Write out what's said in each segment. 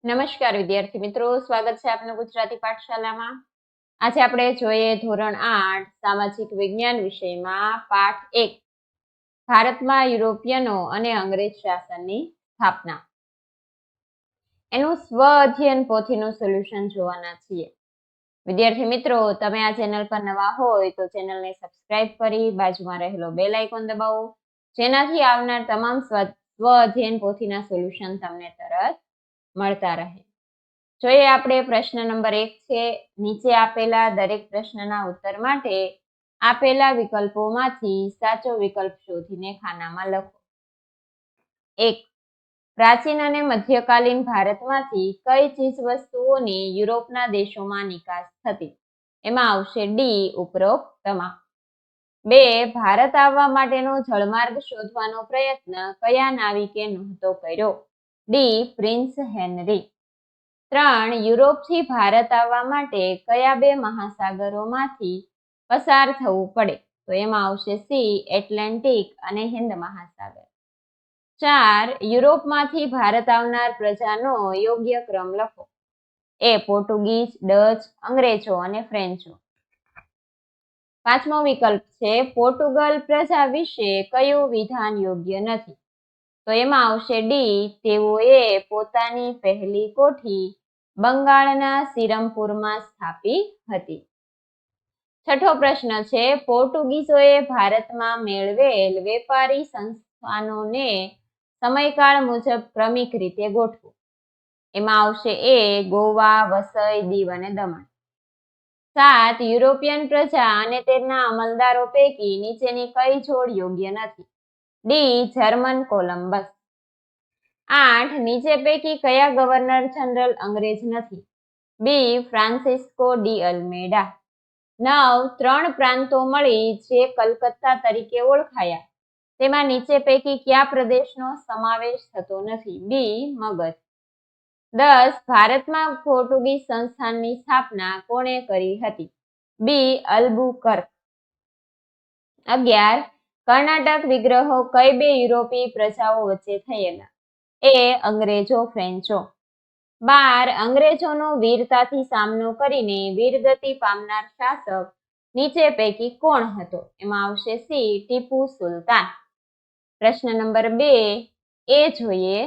નમસ્કાર વિદ્યાર્થી મિત્રો, સ્વાગત છે આપનું ગુજરાતી પાઠશાલામાં। આજે આપણે જોઈએ ધોરણ 8 સામાજિક વિજ્ઞાન વિષયમાં પાઠ 1 ભારતમાં યુરોપિયનો અને અંગ્રેજ શાસનની સ્થાપના। એનું સ્વ અધ્યયન પોથીનું સોલ્યુશન જોવાના છીએ। વિદ્યાર્થી મિત્રો, તમે આ ચેનલ પર નવા હોય તો ચેનલને સબસ્ક્રાઇબ કરી બાજુમાં રહેલો બેલ આઇકોન દબાવો, જેનાથી આવનાર તમામ સ્વ અધ્યયન પોથીના સોલ્યુશન તમને તરત મળતા રહે। જોઈએ આપણે પ્રશ્ન નંબર 1 છે। નીચે આપેલા દરેક પ્રશ્નના ઉત્તર માટે આપેલા વિકલ્પોમાંથી સાચો વિકલ્પ શોધીને ખાનામાં લખો। 1. પ્રાચીન અને મધ્યકાલીન ભારતમાંથી કઈ ચીજવસ્તુઓની યુરોપના દેશોમાં નિકાસ થતી? એમાં આવશે ડી ઉપરોક્ત તમામ। 2. ભારત આવવા માટેનો જળમાર્ગ શોધવાનો પ્રયત્ન કયા નાવિકે નહોતો કર્યો? D prince henry. 3. યુરોપથી ભારત આવવા માટે કયા બે મહાસાગરોમાંથી પસાર થવું પડે? તો એમાં આવશે સી એટલાન્ટિક અને હિન્દ મહાસાગર। 4. યુરોપમાંથી ભારત આવનાર પ્રજાનો યોગ્ય ક્રમ લખો। એ પોર્ટુગીઝ, ડચ, અંગ્રેજો અને ફ્રેન્ચો। 5મો વિકલ્પ છે પોર્ટુગલ પ્રજા વિશે કયું વિધાન યોગ્ય નથી? તો એમાં આવશે ડી તેઓએ પોતાની પહેલી કોઠી બંગાળના સિરમપુરમાં સ્થાપી હતી। 6થો પ્રશ્ન છે પોર્ટુગીઝોએ ભારતમાં મેળવેલ વેપારી સંસ્થાનોને સમયકાળ મુજબ ક્રમિક રીતે ગોઠવો। એમાં આવશે એ ગોવા, વસઈ, દીવ અને દમણ। 7. યુરોપિયન પ્રજા અને તેના અમલદારો પૈકી નીચેની કઈ જોડ યોગ્ય નથી? D German Columbus. 8. નીચે પૈકી કયા ગવર્નર જનરલ અંગ્રેજ નથી? બી ફ્રાન્સિસ્કો ડી અલ્મેડા। 9. 3 પ્રાંતો મળી જે કલકત્તા તરીકે ઓળખાયા, તેમાં નીચે પૈકી કયા પ્રદેશનો સમાવેશ થતો નથી? બી મગધ। 10. ભારતમાં પોર્ટુગીઝ સંસ્થાનની સ્થાપના કોણે કરી હતી? બી અલ્બુકર્ક। 11. કર્ણાટક વિગ્રહો કઈ બે યુરોપી પ્રજાઓ વચ્ચે થયેલા? એ અંગ્રેજો ફ્રેન્ચો। 12. અંગ્રેજોનો વીરતાથી સામનો કરીને વીરગતિ પામનાર શાસક નીચે પૈકી કોણ હતો? એમાં આવશે સી ટીપુ સુલતાન। પ્રશ્ન નંબર 2 એ જોઈએ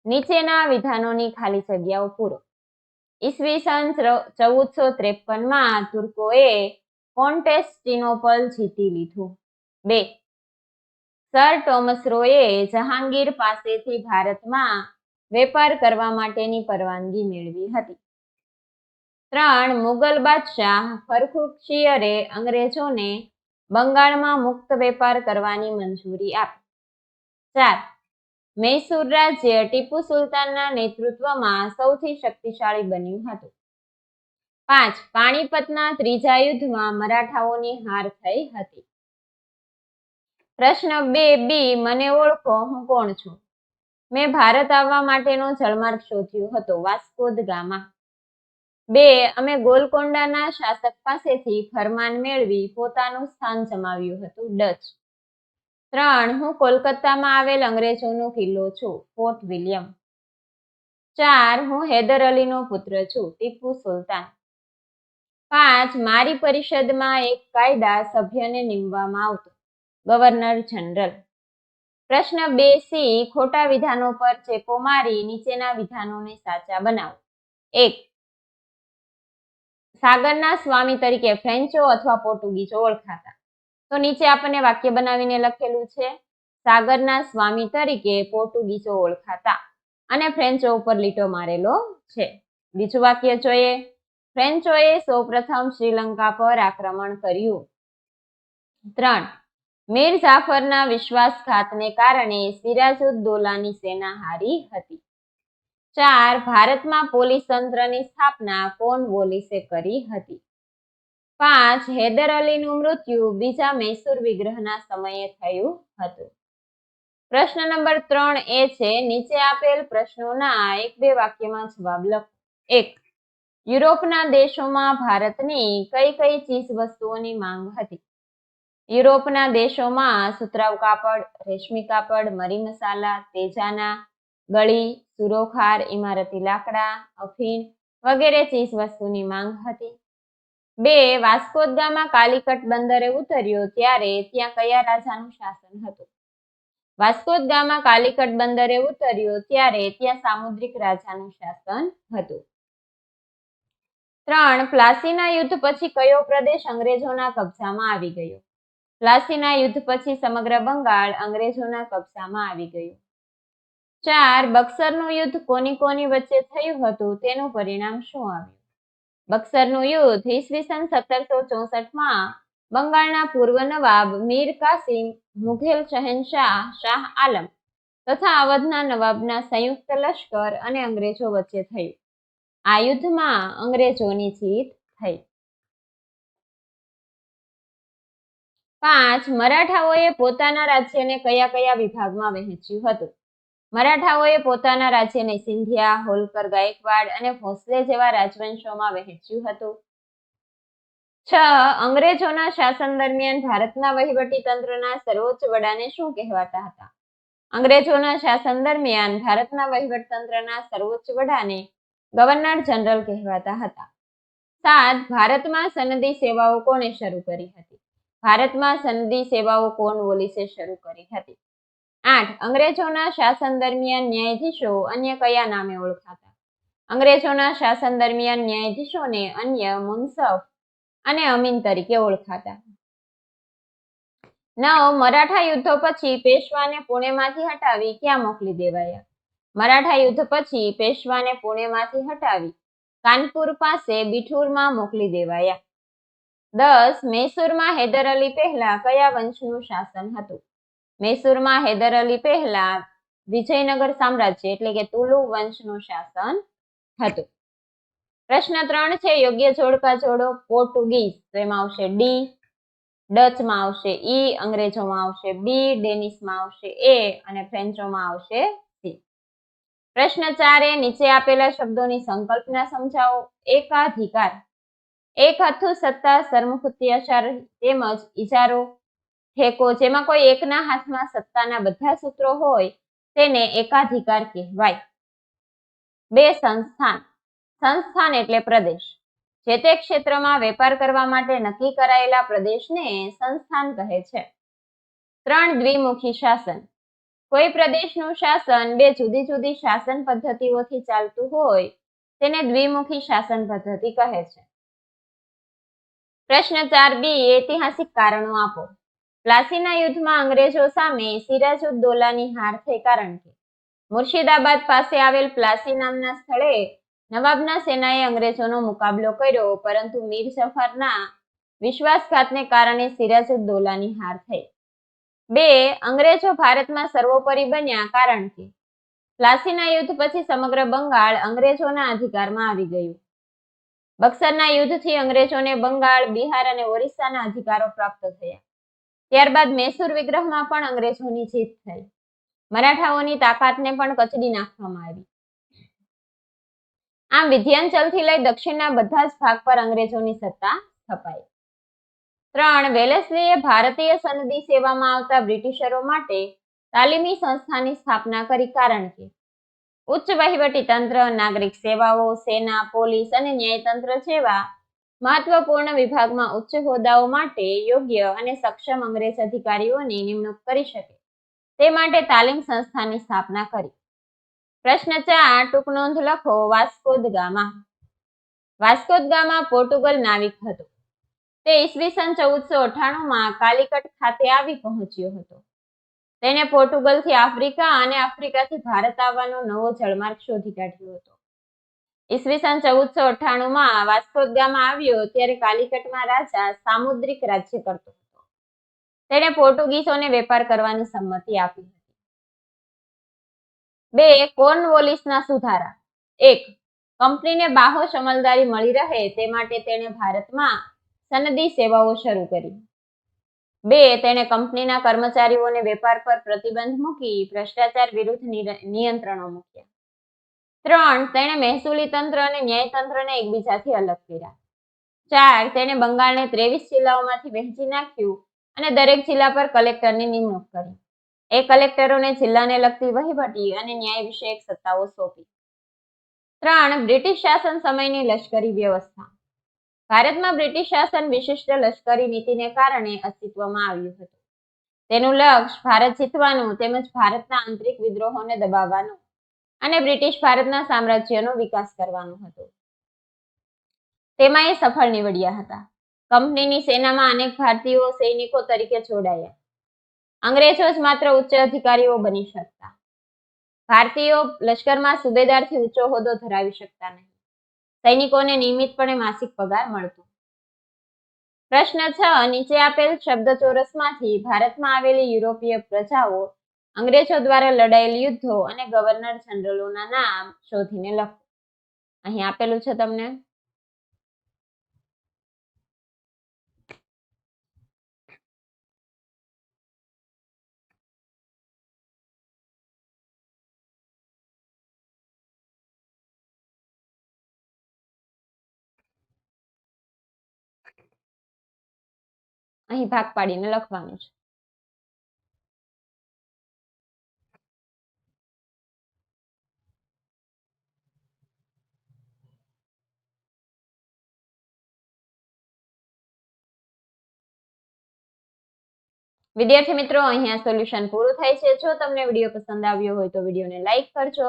નીચેના વિધાનોની ખાલી જગ્યાઓ પૂરો। ઈસવીસન 1453માં તુર્કોએ કોન્સ્ટેન્ટિનોપલ જીતી લીધું। 2. સર ટોમસ રોએ જહાંગીર પાસેથી ભારતમાં વેપાર કરવા માટેની પરવાનગી મેળવી હતી। 3. મુગલ બાદશાહ ફર્રુખશીયરે અંગ્રેજોને બંગાળમાં મુક્ત વેપાર કરવાની મંજૂરી આપી। 4. મૈસૂર રાજ્ય ટીપુ સુલતાનના નેતૃત્વમાં સૌથી શક્તિશાળી બન્યું હતું। 5. પાણીપતના ત્રીજા યુદ્ધમાં મરાઠાઓની હાર થઈ હતી। પ્રશ્ન 2 બી મને ઓળખો, હું કોણ છું? મેં ભારત આવવા માટેનો જળમાર્ગ શોધ્યો હતો, વાસ્કો દ ગામા। 2. અમે ગોલકોન્ડાના શાસક પાસેથી ફરમાન મેળવી પોતાનું સ્થાન જમાવ્યું હતું, ડચ। 3. હું કોલકાતામાં આવેલ અંગ્રેજોનો કિલ્લો છું, ફોર્ટ વિલિયમ। 4. હું હૈદર અલીનો પુત્ર છું, ટીપુ સુલતાન। 5. મારી પરિષદમાં એક કાયદા સભ્યને નીમવામાં આવતો, ગવર્નર જનરલ। પ્રશ્ન 2 સી ખોટા વિધાનો પર ચેપો મારી નીચેના વિધાનોને સાચા બનાવો। 1. સાગરના સ્વામી તરીકે ફ્રેન્ચો અથવા પોર્ટુગીઝો ઓળખાતા। તો નીચે આપણને વાક્ય બનાવીને લખેલું છે સાગરના સ્વામી તરીકે પોર્ટુગીઝો ઓળખાતા અને ફ્રેન્ચો ઉપર લીટો મારેલો છે। બીજું વાક્ય જોઈએ ફ્રેન્ચોએ સૌપ્રથમ શ્રીલંકા પર આક્રમણ કર્યું। 3. મીર જાફરના વિશ્વાસઘાતને કારણે સિરાજુદ્દૌલાની સેના હારી હતી। 4. ભારતમાં પોલીસ તંત્રની સ્થાપના કોર્નવોલિસે કરી હતી। 5. હૈદર અલીનું મૃત્યુ બીજા મૈસૂર વિગ્રહના સમયે થયું હતું। પ્રશ્ન નંબર 3 એ છે નીચે આપેલ પ્રશ્નોના 1-2 વાક્યમાં જવાબ લખો। 1. યુરોપના દેશોમાં ભારતની કઈ કઈ ચીજવસ્તુઓની માંગ હતી? યુરોપના દેશોમાં સુતરાઉ કાપડ, રેશમી કાપડ, મરી મસાલા, તેજાના, ગળી, સુરોખાર, ઇમારતી લાકડા, અફીણ વગેરે ચીજ વસ્તુની માંગ હતી. 2. વાસ્કો દ ગામા કાલિકટ બંદરે ઉતર્યો ત્યારે ત્યાં કયા રાજાનું શાસન હતું? વાસ્કો દ ગામા કાલિકટ બંદરે ઉતર્યો ત્યારે ત્યાં સામુદ્રિક રાજાનું શાસન હતું. 3. પ્લાસીના યુદ્ધ પછી કયો પ્રદેશ અંગ્રેજોના કબજામાં આવી ગયો? પ્લાસીના યુદ્ધ પછી સમગ્ર બંગાળ અંગ્રેજોના કબજામાં આવી ગયું. 4. બક્સરનું યુદ્ધ કોની વચ્ચે થયું હતું તેનું પરિણામ શું આવ્યું? બક્સરનું યુદ્ધ ઈસવીસન 1764માં બંગાળના પૂર્વ નવાબ મીર કાસિમ, મુઘલ શહેનશાહ શાહ આલમ તથા અવધના નવાબના સંયુક્ત લશ્કર અને અંગ્રેજો વચ્ચે થયું. આ યુદ્ધમાં અંગ્રેજોની જીત થઈ. 5. મરાઠાઓએ પોતાના રાજ્યને કયા વિભાગમાં વહેંચ્યું હતું? મરાઠાઓએ પોતાના રાજ્યને સિંધિયા, હોલકર ગાયકવાડ અને ભોસલે જેવા રાજવંશોમાં વહેંચ્યું હતું. 6. અંગ્રેજોના શાસન દરમિયાન ભારતના વહીવટી તંત્રના સર્વોચ્ચ વડાને શું કહેવાતા હતા? અંગ્રેજોના શાસન દરમિયાન ભારતના વહીવટ તંત્રના સર્વોચ્ચ વડાને ગવર્નર જનરલ કહેવાતા હતા. 7. ભારતમાં સનદી સેવાઓ કોણે શરૂ કરી હતી? ભારતમાં સનદી સેવાઓ કોર્નવોલિસે શરૂ કરી હતી. 8. અંગ્રેજોના શાસન દરમિયાન ન્યાયાધીશો અન્ય કયા નામે ઓળખાતા? અંગ્રેજોના શાસન દરમિયાન ન્યાયાધીશોને અન્ય, મુનસફ અને અમીન તરીકે ઓળખાતા. 9. મરાઠા યુદ્ધો પછી પેશવાને પુણેમાંથી હટાવી ક્યાં મોકલી દેવાયા? મરાઠા યુદ્ધ પછી પેશવાને પુણેમાંથી હટાવી કાનપુર પાસે બિઠુરમાં મોકલી દેવાયા. 10. મૈસૂરમાં હૈદર અલી પહેલા કયા વંશનું શાસન હતું? મૈસૂરમાં હૈદર અલી પહેલા વિજયનગર સામ્રાજ્ય એટલે કે તુલુ વંશનું શાસન હતું. પ્રશ્ન 3 છે યોગ્ય જોડકા જોડો. પોર્ટુગીઝ તો એમાં આવશે ડી, ડચમાં આવશે ઈ, અંગ્રેજોમાં આવશે બી, ડેનિશમાં આવશે એ અને ફ્રેન્ચોમાં આવશે સી. પ્રશ્ન 4 નીચે આપેલા શબ્દોની સંકલ્પના સમજાવો. એકાધિકાર, એક હથ્થુ સત્તા, સરમુખત્યાચાર તેમજ ઇજારો, ઠેકો જેમાં કોઈ એકના હાથમાં સત્તાના બધા સૂત્રો હોય તેને એકાધિકાર કહેવાય. 2. સંસ્થાન, સંસ્થાન એટલે પ્રદેશ. જે તે ક્ષેત્રમાં વેપાર કરવા માટે નક્કી કરાયેલા પ્રદેશને સંસ્થાન કહે છે. 3. દ્વિમુખી શાસન, કોઈ પ્રદેશનું શાસન બે જુદી જુદી શાસન પદ્ધતિઓથી ચાલતું હોય તેને દ્વિમુખી શાસન પદ્ધતિ કહે છે. પ્રશ્ન 4b ઐતિહાસિક કારણો આપો. પ્લાસીના યુદ્ધમાં અંગ્રેજો સામે સિરાજુદ્દૌલાની હાર થઈ કારણ કે મુર્શિદાબાદ પાસે આવેલ પ્લાસી નામના સ્થળે નવાબના સેનાએ અંગ્રેજોનો મુકાબલો કર્યો પરંતુ મીર જફરના વિશ્વાસઘાતને કારણે સિરાજુદ્દૌલાની હાર થઈ. 2. અંગ્રેજો ભારતમાં સર્વોપરી બન્યા કારણ કે પ્લાસીના યુદ્ધ પછી સમગ્ર બંગાળ અંગ્રેજોના અધિકારમાં આવી ગયું. બક્સરના યુદ્ધથી અંગ્રેજોને બંગાળ, બિહાર અને ઓરિસ્સાના અધિકારો પ્રાપ્ત થયા. ત્યારબાદ મૈસૂર વિગ્રહમાં પણ અંગ્રેજોની જીત થઈ. મરાઠાઓની તાકાતને પણ કચડી નાખવામાં આવી. આમ વિધ્યાંચલથી લઈ દક્ષિણના બધા જ ભાગ પર અંગ્રેજોની સત્તા સ્થપાઈ. 3. વેલેસ્લીએ ભારતીય સનદી સેવામાં આવતા બ્રિટિશરો માટે તાલીમી સંસ્થાની સ્થાપના કરી કારણ કે ઉચ્ચ વહીવટી તંત્ર, નાગરિક સેવાઓ, સેના, પોલીસ અને ન્યાયતંત્ર જેવા મહત્વપૂર્ણ વિભાગમાં ઉચ્ચ હોદ્દાઓ માટે યોગ્ય અને સક્ષમ અંગ્રેજ અધિકારીઓની નિમણૂક કરી શકે તે માટે તાલીમ સંસ્થાની સ્થાપના કરી. પ્રશ્ન 4 ટૂંક નોંધ લખો. Vasco da Gama. Vasco da Gama Portugal નાવિક હતો. તે ઈસવીસન 1498માં કાલિકટ ખાતે આવી પહોંચ્યો હતો. તેને પોર્ટુગલથી આફ્રિકા અને આફ્રિકાથી ભારત આવવાનો નવો જળમાર્ગ શોધી કાઢ્યો હતો. ઈસવીસન 1498માં વાસ્કો દ ગામા આવ્યો ત્યારે કાલિકટમાં રાજા સામુદ્રિક રાજ્ય કરતો હતો. તેણે પોર્ટુગીઝોને વેપાર કરવાની સંમતિ આપી હતી. 2. કોર્નવોલિસના સુધારા. 1. કંપનીને બાહોશ અમલદારી મળી રહે તે માટે તેણે ભારતમાં સનદી સેવાઓ શરૂ કરી. 2. તેણે કંપનીના કર્મચારીઓને વેપાર પર પ્રતિબંધ મૂકી ભ્રષ્ટાચાર વિરુદ્ધ નિયંત્રણો મૂક્યા. 3. તેણે મહેસૂલી તંત્ર અને ન્યાયતંત્રને એકબીજાથી અલગ કર્યા. 4. તેણે બંગાળને 23 જિલ્લાઓમાંથી વહેંચી નાખ્યું અને દરેક જિલ્લા પર કલેક્ટરની નિમણૂક કરી. એ કલેક્ટરોને જિલ્લાને લગતી વહીવટી અને ન્યાય વિષયક સત્તાઓ સોંપી. 3. બ્રિટિશ શાસન સમયની લશ્કરી વ્યવસ્થા. ભારતમાં બ્રિટિશ શાસન વિશિષ્ટ લશ્કરી નીતિને કારણે અસ્તિત્વમાં આવ્યું હતું. તેનું લક્ષ્ય ભારત જીતવાનું તેમજ ભારતના આંતરિક વિદ્રોહોને દબાવવાનું અને બ્રિટિશ ભારતના સામ્રાજ્યનો વિકાસ કરવાનું હતું. તેમાં એ સફળ નીવડ્યા હતા. કંપનીની સેનામાં અનેક ભારતીયો સૈનિકો તરીકે જોડાયા. અંગ્રેજો જ માત્ર ઉચ્ચ અધિકારીઓ બની શકતા. ભારતીયો લશ્કરમાં સુબેદારથી ઊંચો હોદ્દો ધરાવી શકતા નહીં. સૈનિકોને નિયમિતપણે માસિક પગાર મળતો. પ્રશ્ન 6. નીચે આપેલ શબ્દચોરસમાંથી ભારતમાં આવેલી યુરોપીય પ્રજાઓ, અંગ્રેજો દ્વારા લડાયેલ યુદ્ધો અને ગવર્નર જનરલોના નામ શોધીને લખો. અહીં આપેલું છે તમને. અહીં ભાગ પાડીને લખવાનું છે. વિદ્યાર્થી મિત્રો, અહીંયા સોલ્યુશન પૂરું થાય છે. જો તમને વિડીયો પસંદ આવ્યો હોય તો વિડીયોને લાઈક કરજો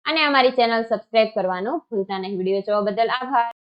અને અમારી ચેનલ સબસ્ક્રાઇબ કરવાનું ભૂલતા નહીં. વિડીયો જોવા બદલ આભાર.